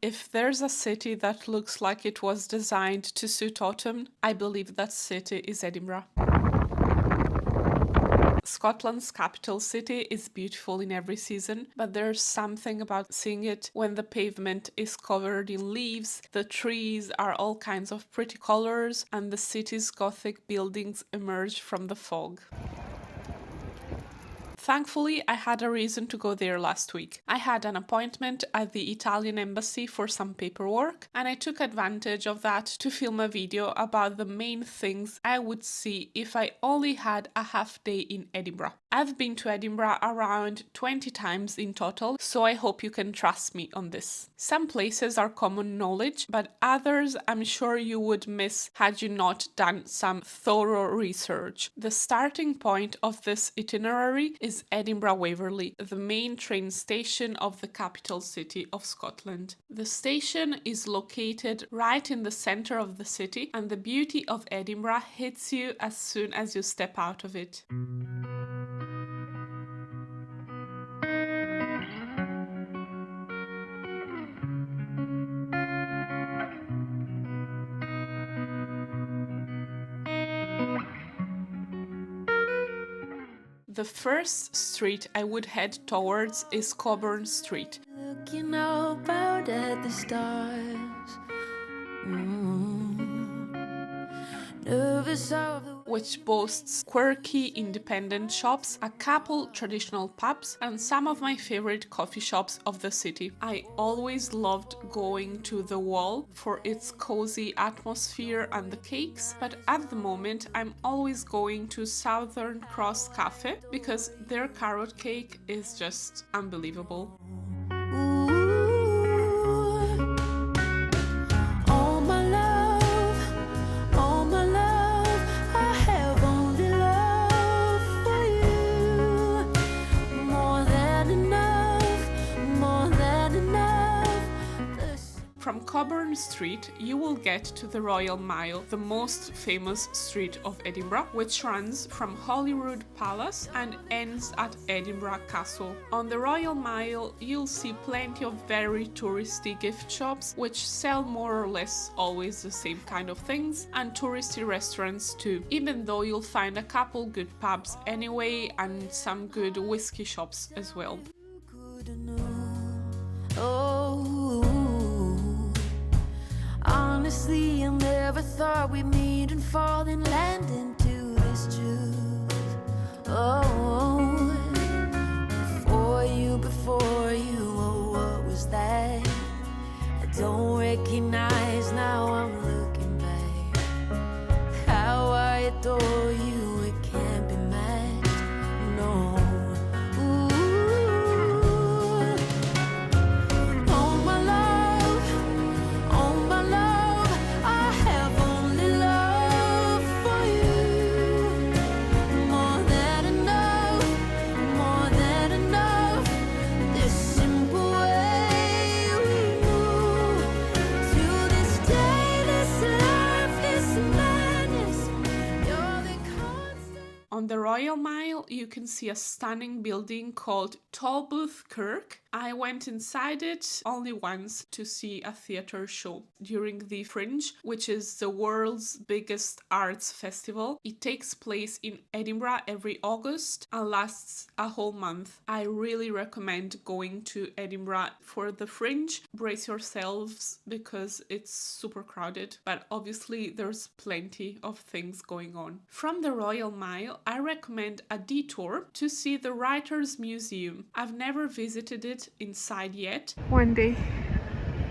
If there's a city that looks like it was designed to suit autumn, I believe that city is Edinburgh. Scotland's capital city is beautiful in every season, but there's something about seeing it when the pavement is covered in leaves, the trees are all kinds of pretty colors, and the city's Gothic buildings emerge from the fog. Thankfully, I had a reason to go there last week. I had an appointment at the Italian embassy for some paperwork, and I took advantage of that to film a video about the main things I would see if I only had a half day in Edinburgh. I've been to Edinburgh around 20 times in total, so I hope you can trust me on this. Some places are common knowledge, but others I'm sure you would miss had you not done some thorough research. The starting point of this itinerary is Edinburgh Waverley, the main train station of the capital city of Scotland. The station is located right in the centre of the city, and the beauty of Edinburgh hits you as soon as you step out of it. The first street I would head towards is Coburn Street. Looking up out at the stars. Nervous of the which boasts quirky independent shops, a couple traditional pubs, and some of my favorite coffee shops of the city. I always loved going to the Wall for its cozy atmosphere and the cakes, but at the moment I'm always going to Southern Cross Cafe because their carrot cake is just unbelievable. From Cockburn Street, you will get to the Royal Mile, the most famous street of Edinburgh, which runs from Holyrood Palace and ends at Edinburgh Castle. On the Royal Mile, you'll see plenty of very touristy gift shops, which sell more or less always the same kind of things, and touristy restaurants too, even though you'll find a couple good pubs anyway, and some good whiskey shops as well. Honestly, I never thought we'd meet and fall and land into this truth. Oh, before you, oh, what was that? I don't recognize now, I'm looking back. How I adore you, it can't be matched, no. On the Royal Mile, you can see a stunning building called Tolbooth Kirk. I went inside it only once to see a theatre show during the Fringe, which is the world's biggest arts festival. It takes place in Edinburgh every August and lasts a whole month. I really recommend going to Edinburgh for the Fringe. Brace yourselves because it's super crowded, but obviously there's plenty of things going on. From the Royal Mile, I recommend a detour to see the Writers' Museum. I've never visited it inside yet. One day.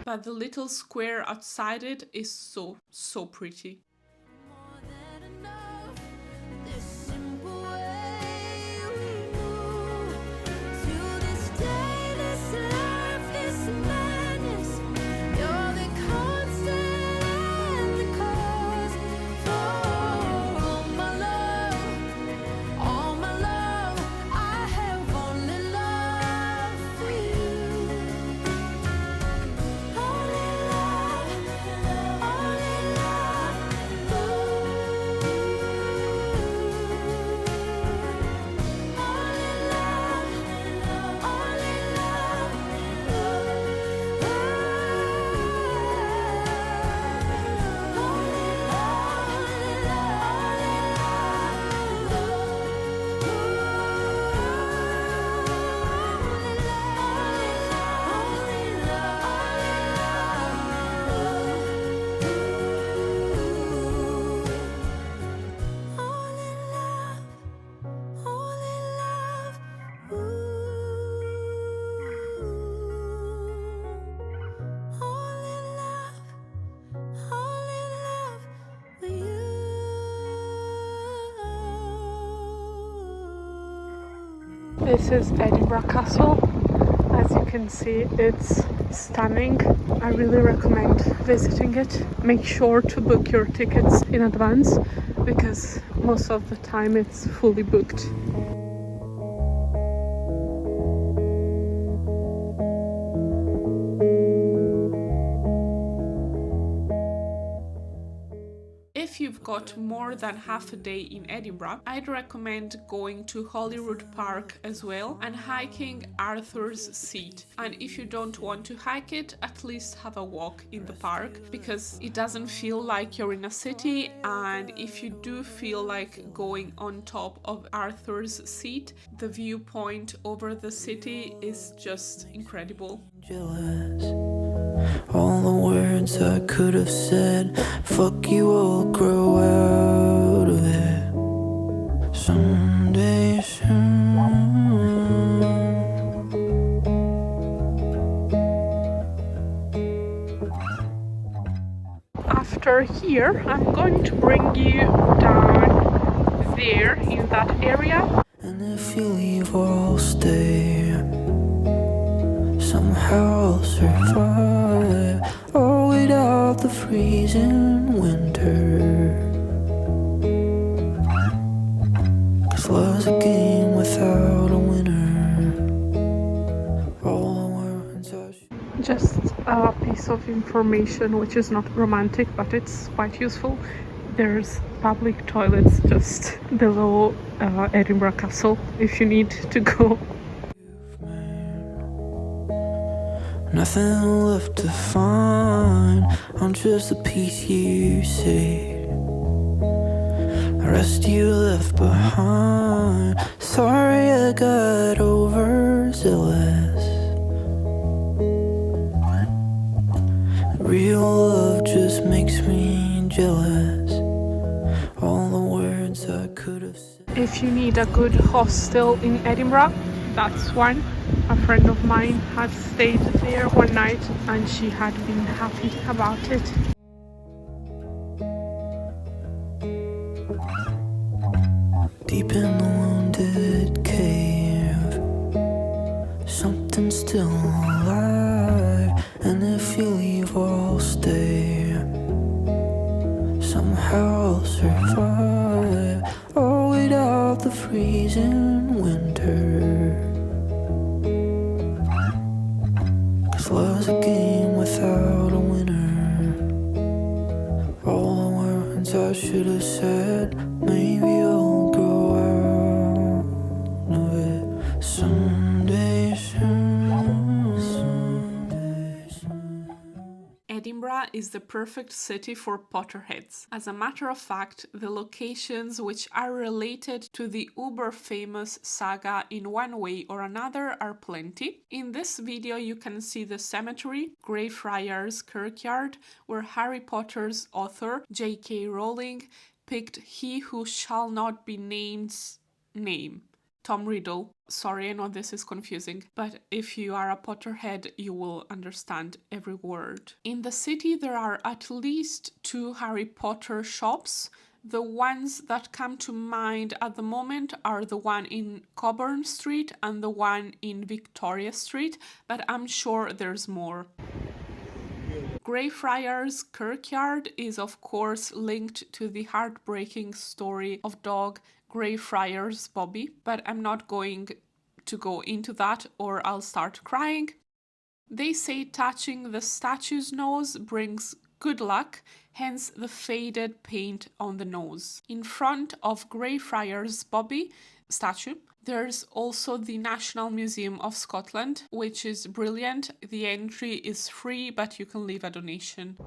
But the little square outside it is so pretty. This is Edinburgh Castle. As you can see, it's stunning. I really recommend visiting it. Make sure to book your tickets in advance because most of the time it's fully booked. If you've got more than half a day in Edinburgh, I'd recommend going to Holyrood Park as well and hiking Arthur's Seat. And if you don't want to hike it, at least have a walk in the park because it doesn't feel like you're in a city. And if you do feel like going on top of Arthur's Seat, the viewpoint over the city is just incredible. Jealous. All the words I could have said, fuck you, I'll grow out of it someday soon. After here, I'm going to bring you down there in that area. And if you leave, I'll stay. Somehow I'll survive, oh, without the freezing winter. 'Cause love's a game without a winner. All the words I should... Just a piece of information which is not romantic but it's quite useful. There's public toilets just below Edinburgh Castle if you need to go. Nothing left to find, I'm just a piece you see. The rest you left behind. Sorry I got overzealous. Real love just makes me jealous. All the words I could have said. If you need a good hostel in Edinburgh, that's one. A friend of mine had stayed there one night and she had been happy about it. Deep in the wounded cave, something's still alive. And if you leave, I'll stay. Somehow I'll survive, oh, without the freezing winter. Love's a game without a winner. All the words I should have said, maybe I'll grow out of it someday soon. Edinburgh is the perfect city for Potterheads. As a matter of fact, the locations which are related to the uber famous saga in one way or another are plenty. In this video you can see the cemetery, Greyfriars Kirkyard, where Harry Potter's author, J.K. Rowling, picked He Who Shall Not Be Named's name. Tom Riddle. Sorry, I know this is confusing, but if you are a Potterhead, you will understand every word. In the city, there are at least 2 Harry Potter shops. The ones that come to mind at the moment are the one in Cockburn Street and the one in Victoria Street, but I'm sure there's more. Greyfriars Kirkyard is of course linked to the heartbreaking story of dog Greyfriars Bobby, but I'm not going to go into that or I'll start crying. They say touching the statue's nose brings good luck, hence the faded paint on the nose. In front of Greyfriars Bobby statue, there's also the National Museum of Scotland, which is brilliant. The entry is free, but you can leave a donation.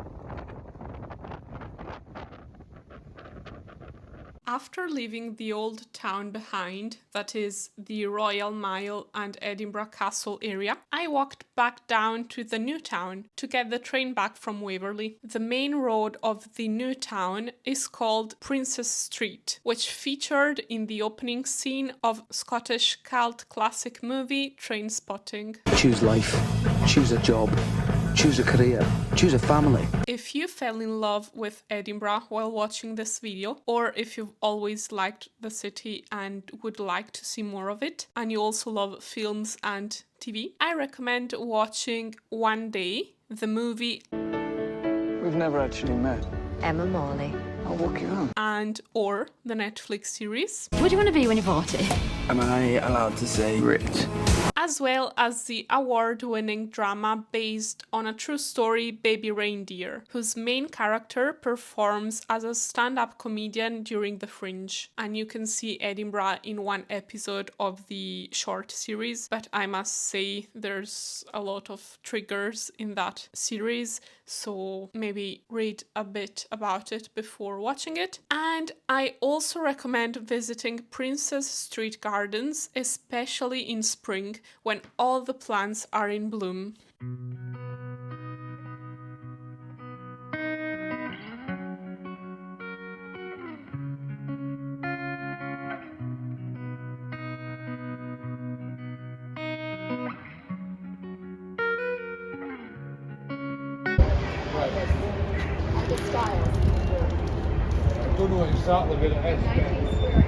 After leaving the old town behind, that is the Royal Mile and Edinburgh Castle area, I walked back down to the new town to get the train back from Waverley. The main road of the new town is called Princess Street, which featured in the opening scene of Scottish cult classic movie Trainspotting. Choose life, choose a job, choose a career, choose a family. If you fell in love with Edinburgh while watching this video, or if you've always liked the city and would like to see more of it, and you also love films and TV, I recommend watching One Day, the movie. We've never actually met. Emma Morley. I'll walk you home. And or the Netflix series. What do you want to be when you're 40? Am I allowed to say rich? As well as the award-winning drama based on a true story, Baby Reindeer, whose main character performs as a stand-up comedian during the Fringe. And you can see Edinburgh in one episode of the short series, but I must say there's a lot of triggers in that series, so maybe read a bit about it before watching it. And I also recommend visiting Princess Street Gardens, especially in spring, when all the plants are in bloom. I don't know exactly where it is.